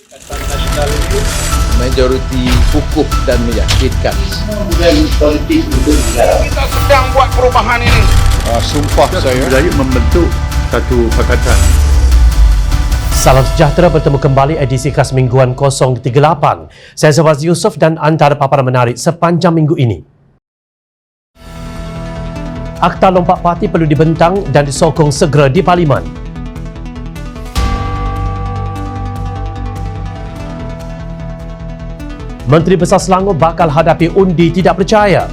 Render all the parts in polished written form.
Nasional itu majoriti kukuh dan meyakinkan. Dan politik untuk negara. Kita sedang buat perubahan ini. Sumpah saya membentuk satu pakatan. Salam sejahtera, bertemu kembali edisi khas mingguan 038. Saya Zawaz Yusof dan antara paparan menarik sepanjang minggu ini. Akta lompat parti perlu dibentang dan disokong segera di Parlimen. Menteri Besar Selangor bakal hadapi undi tidak percaya.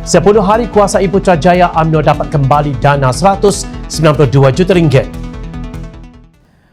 Sepuluh hari kuasai Putrajaya, UMNO dapat kembali dana RM192 juta.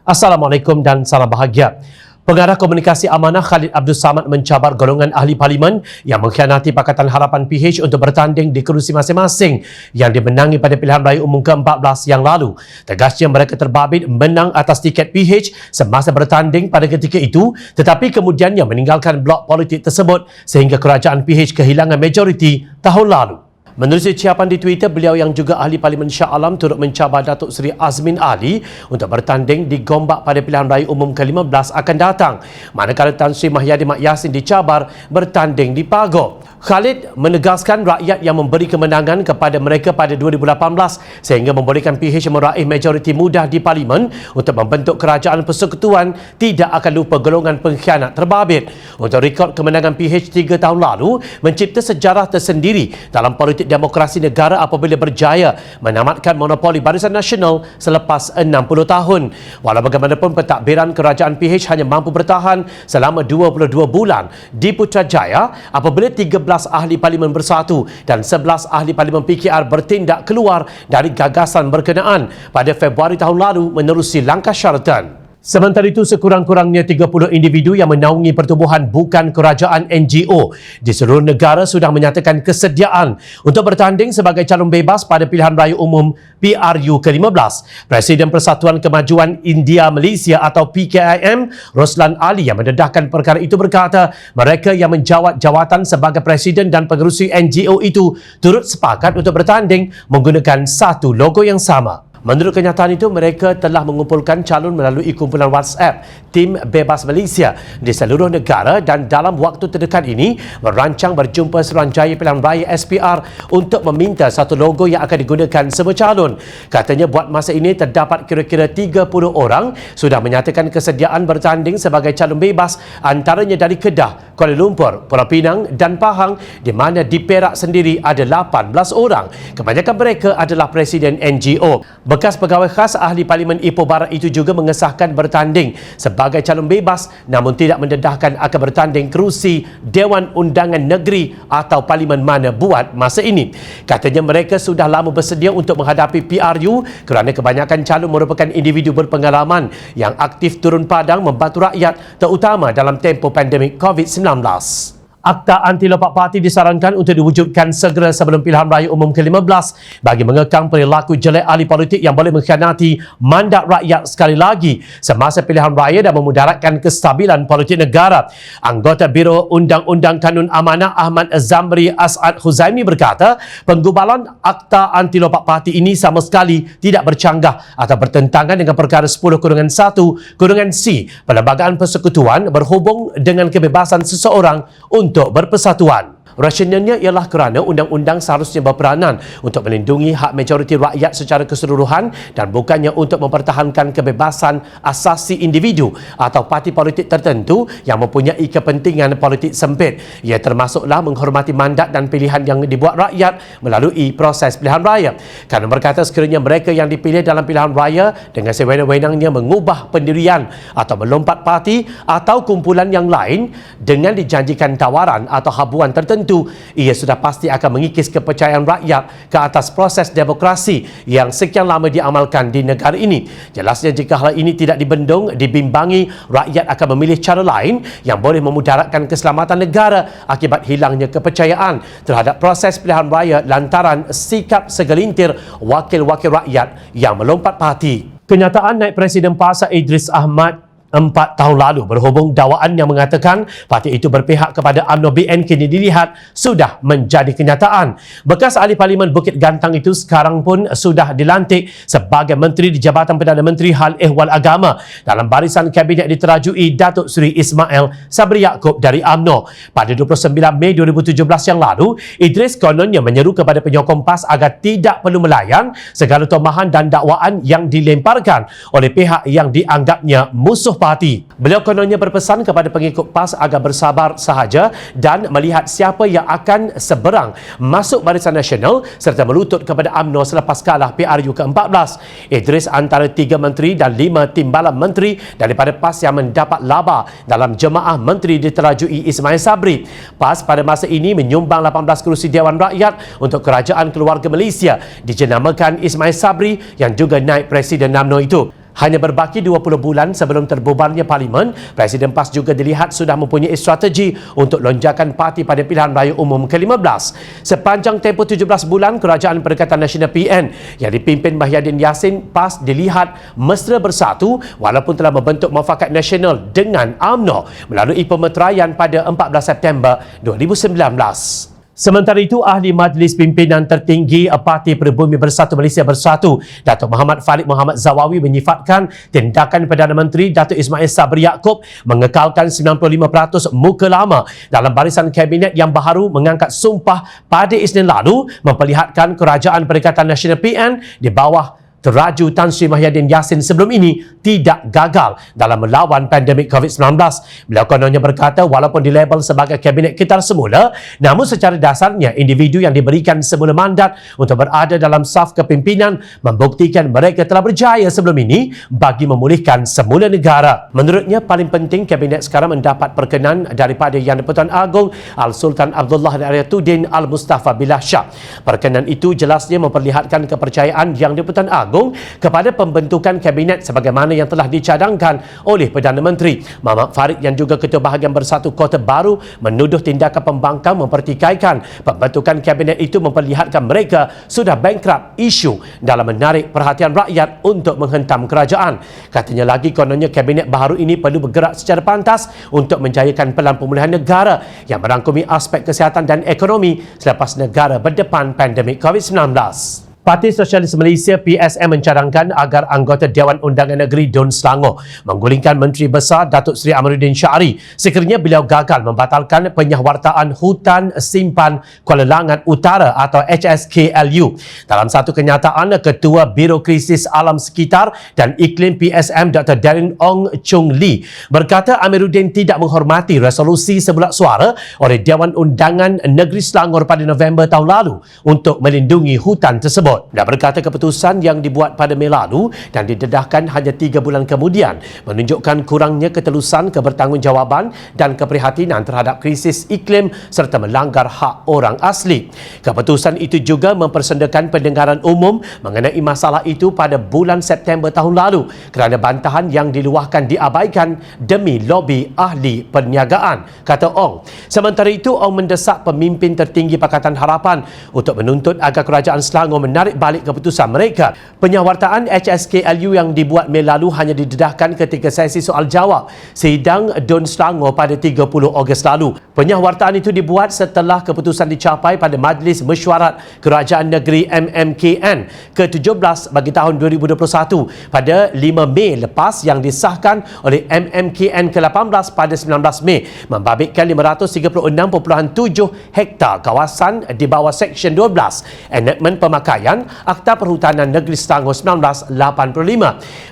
Assalamualaikum dan salam bahagia. Pengarah Komunikasi Amanah Khalid Abdul Samad mencabar golongan ahli parlimen yang mengkhianati Pakatan Harapan PH untuk bertanding di kerusi masing-masing yang dimenangi pada pilihan raya umum ke-14 yang lalu. Tegasnya mereka terbabit menang atas tiket PH semasa bertanding pada ketika itu, tetapi kemudiannya meninggalkan blok politik tersebut sehingga kerajaan PH kehilangan majoriti tahun lalu. Menerusi ucapan di Twitter, beliau yang juga ahli Parlimen Shah Alam turut mencabar Datuk Seri Azmin Ali untuk bertanding di Gombak pada pilihan raya umum ke-15 akan datang. Manakala Tan Sri Mahyadi Mak Yassin dicabar bertanding di Pagoh. Khalid menegaskan rakyat yang memberi kemenangan kepada mereka pada 2018 sehingga membolehkan PH meraih majoriti mudah di Parlimen untuk membentuk kerajaan persekutuan tidak akan lupa golongan pengkhianat terbabit. Untuk rekod kemenangan PH 3 tahun lalu mencipta sejarah tersendiri dalam politik demokrasi negara apabila berjaya menamatkan monopoli Barisan Nasional selepas 60 tahun. Walau bagaimanapun, pentadbiran kerajaan PH hanya mampu bertahan selama 22 bulan di Putrajaya apabila 13 ahli parlimen bersatu dan 11 ahli parlimen PKR bertindak keluar dari gagasan berkenaan pada Februari tahun lalu menerusi langkah syaratan. Sementara itu, sekurang-kurangnya 30 individu yang menaungi pertubuhan bukan kerajaan NGO di seluruh negara sudah menyatakan kesediaan untuk bertanding sebagai calon bebas pada pilihan raya umum PRU ke-15. Presiden Persatuan Kemajuan India Malaysia atau PKIM, Roslan Ali, yang mendedahkan perkara itu berkata mereka yang menjawat jawatan sebagai presiden dan pengerusi NGO itu turut sepakat untuk bertanding menggunakan satu logo yang sama. Menurut kenyataan itu, mereka telah mengumpulkan calon melalui kumpulan WhatsApp Tim Bebas Malaysia di seluruh negara dan dalam waktu terdekat ini merancang berjumpa Suruhanjaya Pilihan Raya SPR untuk meminta satu logo yang akan digunakan semua calon. Katanya buat masa ini terdapat kira-kira 30 orang sudah menyatakan kesediaan bertanding sebagai calon bebas, antaranya dari Kedah, Kuala Lumpur, Pulau Pinang dan Pahang, di mana di Perak sendiri ada 18 orang. Kebanyakan mereka adalah presiden NGO. Bekas pegawai khas ahli Parlimen Ipoh Barat itu juga mengesahkan bertanding sebagai calon bebas namun tidak mendedahkan akan bertanding kerusi Dewan Undangan Negeri atau Parlimen mana buat masa ini. Katanya mereka sudah lama bersedia untuk menghadapi PRU kerana kebanyakan calon merupakan individu berpengalaman yang aktif turun padang membantu rakyat terutama dalam tempoh pandemik COVID-19. Akta anti lompat parti disarankan untuk diwujudkan segera sebelum pilihan raya umum ke-15 bagi mengekang perilaku jelek ahli politik yang boleh mengkhianati mandat rakyat sekali lagi semasa pilihan raya dan memudaratkan kestabilan politik negara. Anggota Biro Undang-Undang Kanun Amanah Ahmad Zamri As'ad Huzaimi berkata penggubalan akta anti lompat parti ini sama sekali tidak bercanggah atau bertentangan dengan perkara 10-1-C Perlembagaan Persekutuan berhubung dengan kebebasan seseorang untuk bersatuan. Rasionalnya ialah kerana undang-undang seharusnya berperanan untuk melindungi hak majoriti rakyat secara keseluruhan dan bukannya untuk mempertahankan kebebasan asasi individu atau parti politik tertentu yang mempunyai kepentingan politik sempit. Ia termasuklah menghormati mandat dan pilihan yang dibuat rakyat melalui proses pilihan raya. Kerana berkata sekiranya mereka yang dipilih dalam pilihan raya dengan sewenang-wenangnya mengubah pendirian atau melompat parti atau kumpulan yang lain dengan dijanjikan tawaran atau habuan tertentu, ia sudah pasti akan mengikis kepercayaan rakyat ke atas proses demokrasi yang sekian lama diamalkan di negara ini. Jelasnya jika hal ini tidak dibendung, dibimbangi, rakyat akan memilih cara lain yang boleh memudaratkan keselamatan negara akibat hilangnya kepercayaan terhadap proses pilihan raya lantaran sikap segelintir wakil-wakil rakyat yang melompat parti. Kenyataan naik Presiden PAS Idris Ahmad 4 tahun lalu berhubung dakwaan yang mengatakan parti itu berpihak pihak kepada UMNO BN kini dilihat sudah menjadi kenyataan. Bekas ahli Parlimen Bukit Gantang itu sekarang pun sudah dilantik sebagai Menteri di Jabatan Perdana Menteri Hal Ehwal Agama dalam barisan kabinet diterajui Datuk Seri Ismail Sabri Yaakob dari UMNO. Pada 29 Mei 2017 yang lalu, Idris kononnya menyeru kepada penyokong PAS agar tidak perlu melayan segala tomahan dan dakwaan yang dilemparkan oleh pihak yang dianggapnya musuh parti. Beliau kononnya berpesan kepada pengikut PAS agar bersabar sahaja dan melihat siapa yang akan seberang masuk Barisan Nasional serta melutut kepada UMNO selepas kalah PRU ke-14. Idris antara 3 menteri dan 5 timbalan menteri daripada PAS yang mendapat laba dalam jemaah menteri diterajui Ismail Sabri. PAS pada masa ini menyumbang 18 kerusi Dewan Rakyat untuk Kerajaan Keluarga Malaysia dijenamakan Ismail Sabri yang juga naib Presiden UMNO itu. Hanya berbaki 20 bulan sebelum terbubarnya Parlimen, Presiden PAS juga dilihat sudah mempunyai strategi untuk lonjakan parti pada pilihan raya umum ke-15. Sepanjang tempoh 17 bulan, Kerajaan Perikatan Nasional PN yang dipimpin Mahyadin Yassin, PAS dilihat mesra bersatu walaupun telah membentuk Muafakat Nasional dengan UMNO melalui pemeteraian pada 14 September 2019. Sementara itu, Ahli Majlis Pimpinan Tertinggi Parti Pribumi Bersatu Malaysia Bersatu, Datuk Muhammad Farid Muhammad Zawawi menyifatkan tindakan Perdana Menteri Datuk Ismail Sabri Yaakob mengekalkan 95% muka lama dalam barisan kabinet yang baru mengangkat sumpah pada Isnin lalu memperlihatkan Kerajaan Perikatan Nasional PN di bawah teraju Tan Sri Mahyadin Yassin sebelum ini tidak gagal dalam melawan pandemik COVID-19. Beliau kononnya berkata walaupun dilabel sebagai kabinet kitar semula, namun secara dasarnya individu yang diberikan semula mandat untuk berada dalam saf kepimpinan membuktikan mereka telah berjaya sebelum ini bagi memulihkan semula negara. Menurutnya, paling penting kabinet sekarang mendapat perkenan daripada Yang di-Pertuan Agong Al-Sultan Abdullah Al-Ayatuddin Al-Mustafa Billah Shah. Perkenan itu jelasnya memperlihatkan kepercayaan Yang di-Pertuan Agong kepada pembentukan kabinet sebagaimana yang telah dicadangkan oleh Perdana Menteri. Muhammad Farid yang juga Ketua Bahagian Bersatu Kota Baru menuduh tindakan pembangkang mempertikaikan pembentukan kabinet itu memperlihatkan mereka sudah bankrupt isu dalam menarik perhatian rakyat untuk menghentam kerajaan. Katanya lagi kononnya kabinet baru ini perlu bergerak secara pantas untuk menjayakan pelan pemulihan negara yang merangkumi aspek kesihatan dan ekonomi selepas negara berdepan pandemik COVID-19. Parti Sosialis Malaysia PSM mencadangkan agar anggota Dewan Undangan Negeri Dun Selangor menggulingkan Menteri Besar Datuk Seri Amaruddin Syahri sekiranya beliau gagal membatalkan penyahwartaan Hutan Simpan Kuala Langat Utara atau HSKLU. Dalam satu kenyataan, Ketua Biro Krisis Alam Sekitar dan Iklim PSM Dr. Darren Ong Chung Lee berkata Amaruddin tidak menghormati resolusi sebulat suara oleh Dewan Undangan Negeri Selangor pada November tahun lalu untuk melindungi hutan tersebut. Dan berkata keputusan yang dibuat pada Mei lalu dan didedahkan hanya 3 bulan kemudian menunjukkan kurangnya ketelusan, kebertanggungjawaban dan keprihatinan terhadap krisis iklim serta melanggar hak orang asli. Keputusan itu juga mempersendakan pendengaran umum mengenai masalah itu pada bulan September tahun lalu kerana bantahan yang diluahkan diabaikan demi lobi ahli perniagaan, kata Ong. Sementara itu, Ong mendesak pemimpin tertinggi Pakatan Harapan untuk menuntut agar Kerajaan Selangor menarik balik keputusan mereka. Penyahwartaan HSKLU yang dibuat Mei lalu hanya didedahkan ketika sesi soal jawab sidang Dun Selangor pada 30 Ogos lalu. Penyahwartaan itu dibuat setelah keputusan dicapai pada Majlis Mesyuarat Kerajaan Negeri MMKN ke-17 bagi tahun 2021 pada 5 Mei lepas yang disahkan oleh MMKN ke-18 pada 19 Mei membabitkan 536.7 hektar kawasan di bawah Seksyen 12 Enakmen Pemakaian Akta Perhutanan Negeri Selangor 1985.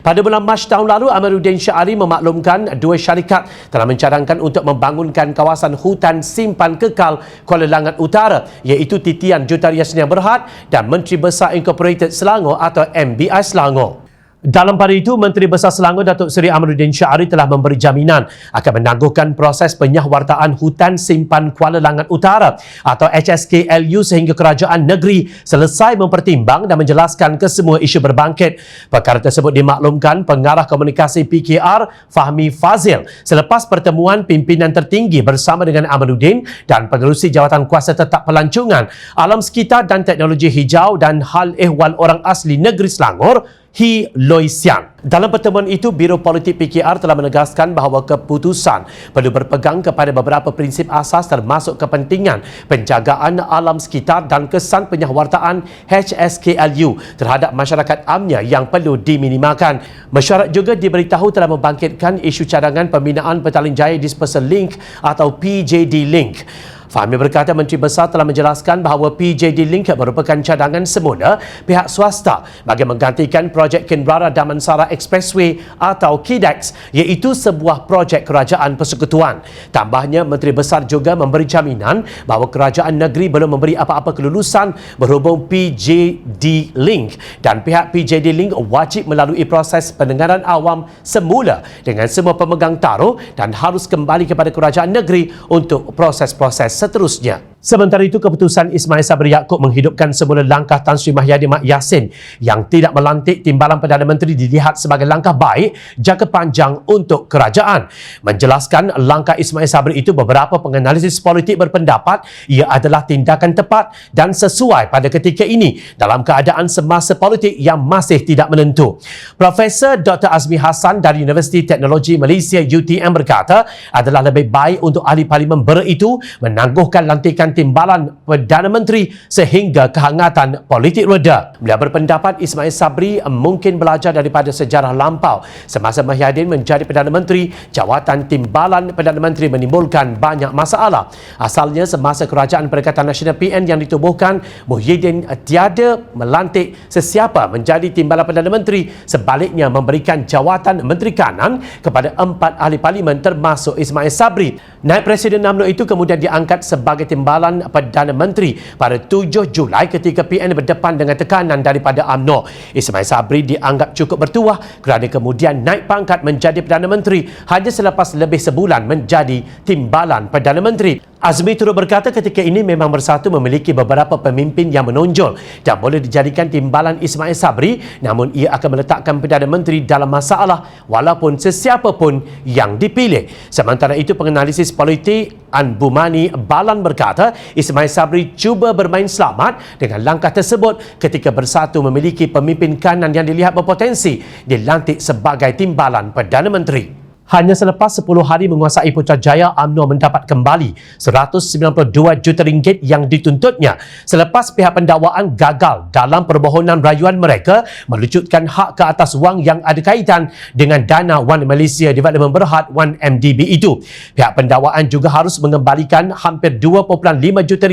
Pada bulan Mac tahun lalu, Amaruddin Syahri memaklumkan 2 syarikat telah mencadangkan untuk membangunkan kawasan hutan simpan kekal Kuala Langat Utara iaitu Titian Jutaria Sdn Bhd dan Menteri Besar Incorporated Selangor atau MBI Selangor. Dalam pada itu, Menteri Besar Selangor Datuk Seri Amaruddin Syahri telah memberi jaminan akan menangguhkan proses penyahwartaan Hutan Simpan Kuala Langat Utara atau HSKLU sehingga kerajaan negeri selesai mempertimbang dan menjelaskan kesemua isu berbangkit. Perkara tersebut dimaklumkan Pengarah Komunikasi PKR Fahmi Fazil selepas pertemuan pimpinan tertinggi bersama dengan Amaruddin dan Pengerusi Jawatan Kuasa Tetap Pelancongan Alam Sekitar dan Teknologi Hijau dan Hal Ehwal Orang Asli Negeri Selangor He Loi Siang. Dalam pertemuan itu, Biro Politik PKR telah menegaskan bahawa keputusan perlu berpegang kepada beberapa prinsip asas termasuk kepentingan penjagaan alam sekitar dan kesan penyahwartaan HSKLU terhadap masyarakat amnya yang perlu diminimalkan. Mesyuarat juga diberitahu telah membangkitkan isu cadangan pembinaan Petaling Jaya Dispersal Link atau PJD Link. Fahmi berkata Menteri Besar telah menjelaskan bahawa PJD Link merupakan cadangan semula pihak swasta bagi menggantikan projek Kinbrara Damansara Expressway atau KIDEX, iaitu sebuah projek kerajaan persekutuan. Tambahnya, Menteri Besar juga memberi jaminan bahawa kerajaan negeri belum memberi apa-apa kelulusan berhubung PJD Link dan pihak PJD Link wajib melalui proses pendengaran awam semula dengan semua pemegang taruh dan harus kembali kepada kerajaan negeri untuk proses-proses seterusnya. Sementara itu, keputusan Ismail Sabri Yaakob menghidupkan semula langkah Tan Sri Mahyadin Mat Yassin yang tidak melantik timbalan Perdana Menteri dilihat sebagai langkah baik jangka panjang untuk kerajaan. Menjelaskan langkah Ismail Sabri itu, beberapa penganalisis politik berpendapat ia adalah tindakan tepat dan sesuai pada ketika ini dalam keadaan semasa politik yang masih tidak menentu. Profesor Dr. Azmi Hassan dari Universiti Teknologi Malaysia UTM berkata adalah lebih baik untuk ahli parlimen itu menangguhkan lantikan timbalan Perdana Menteri sehingga kehangatan politik reda. Beliau berpendapat Ismail Sabri mungkin belajar daripada sejarah lampau. Semasa Mahyadin menjadi Perdana Menteri, jawatan timbalan Perdana Menteri menimbulkan banyak masalah. Asalnya semasa Kerajaan Perikatan Nasional PN yang ditubuhkan, Muhyiddin tiada melantik sesiapa menjadi timbalan Perdana Menteri, sebaliknya memberikan jawatan Menteri Kanan kepada 4 ahli parlimen termasuk Ismail Sabri. Naib Presiden UMNO itu kemudian diangkat sebagai timbalan Perdana Menteri pada 7 Julai ketika PN berdepan dengan tekanan daripada UMNO. Ismail Sabri dianggap cukup bertuah kerana kemudian naik pangkat menjadi Perdana Menteri hanya selepas lebih sebulan menjadi timbalan Perdana Menteri. Azmi turut berkata ketika ini memang Bersatu memiliki beberapa pemimpin yang menonjol dan boleh dijadikan timbalan Ismail Sabri, namun ia akan meletakkan Perdana Menteri dalam masalah walaupun sesiapa pun yang dipilih. Sementara itu, penganalisis politik Anbumani Balan berkata Ismail Sabri cuba bermain selamat dengan langkah tersebut ketika Bersatu memiliki pemimpin kanan yang dilihat berpotensi dilantik sebagai timbalan Perdana Menteri. Hanya selepas 10 hari menguasai Putrajaya, UMNO mendapat kembali RM192 juta yang dituntutnya selepas pihak pendakwaan gagal dalam permohonan rayuan mereka melucutkan hak ke atas wang yang ada kaitan dengan dana One Malaysia Development Berhad 1MDB itu. Pihak pendakwaan juga harus mengembalikan hampir RM2.5 juta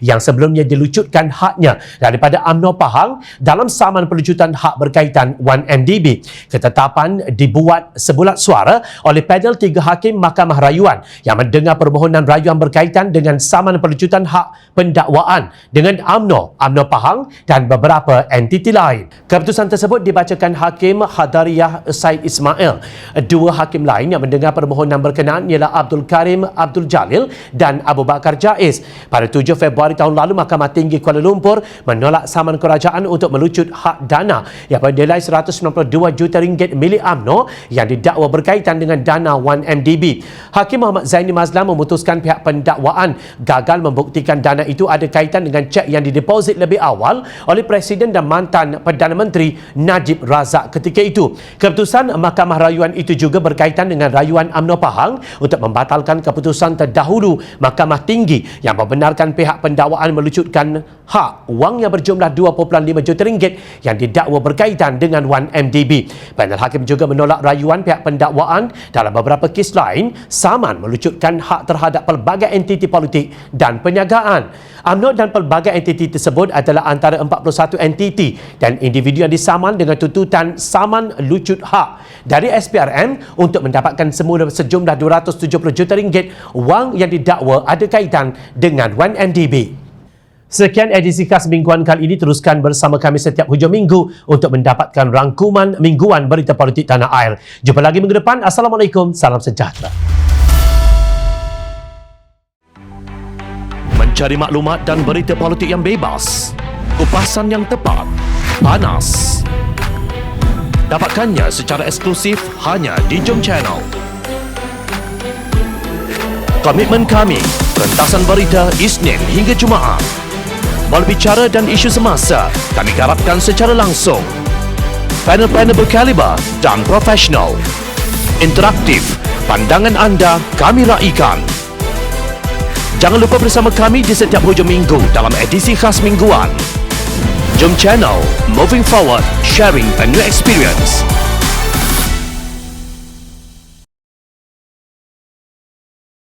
yang sebelumnya dilucutkan haknya daripada UMNO Pahang dalam saman pelucutan hak berkaitan 1MDB. Ketetapan dibuat sebulat suara oleh panel 3 hakim Mahkamah Rayuan yang mendengar permohonan rayuan berkaitan dengan saman pelucutan hak pendakwaan dengan UMNO, UMNO Pahang dan beberapa entiti lain. Keputusan tersebut dibacakan Hakim Hadariyah Said Ismail. 2 hakim lain yang mendengar permohonan berkenaan ialah Abdul Karim Abdul Jalil dan Abu Bakar Jaiz. Pada 7 Februari tahun lalu, Mahkamah Tinggi Kuala Lumpur menolak saman kerajaan untuk melucut hak dana yang bernilai RM192 juta milik UMNO yang didakwa berkaitan dengan dana 1MDB. Hakim Muhammad Zaini Mazlan memutuskan pihak pendakwaan gagal membuktikan dana itu ada kaitan dengan cek yang dideposit lebih awal oleh Presiden dan mantan Perdana Menteri Najib Razak ketika itu. Keputusan Mahkamah Rayuan itu juga berkaitan dengan rayuan UMNO Pahang untuk membatalkan keputusan terdahulu Mahkamah Tinggi yang membenarkan pihak pendakwaan melucutkan hak wang yang berjumlah RM2.5 juta yang didakwa berkaitan dengan 1MDB. Panel hakim juga menolak rayuan pihak pendakwaan dalam beberapa kes lain saman melucutkan hak terhadap pelbagai entiti politik dan perniagaan. UMNO dan pelbagai entiti tersebut adalah antara 41 entiti dan individu yang disaman dengan tuntutan saman lucut hak dari SPRM untuk mendapatkan semula sejumlah RM270 juta wang yang didakwa ada kaitan dengan 1MDB. Sekian edisi khas mingguan kali ini. Teruskan bersama kami setiap hujung minggu untuk mendapatkan rangkuman mingguan berita politik tanah air. Jumpa lagi minggu depan. Assalamualaikum. Salam sejahtera. Mencari maklumat dan berita politik yang bebas, kupasan yang tepat, panas. Dapatkannya secara eksklusif hanya di Jom Channel. Komitmen kami, pentasan berita Isnin hingga Jumaat. Berbicara dan isu semasa kami garapkan secara langsung. panel-panel berkaliber dan profesional. Interaktif, pandangan anda kami raikan. Jangan lupa bersama kami di setiap hujung minggu dalam edisi khas mingguan. Jom channel, moving forward, sharing a new experience.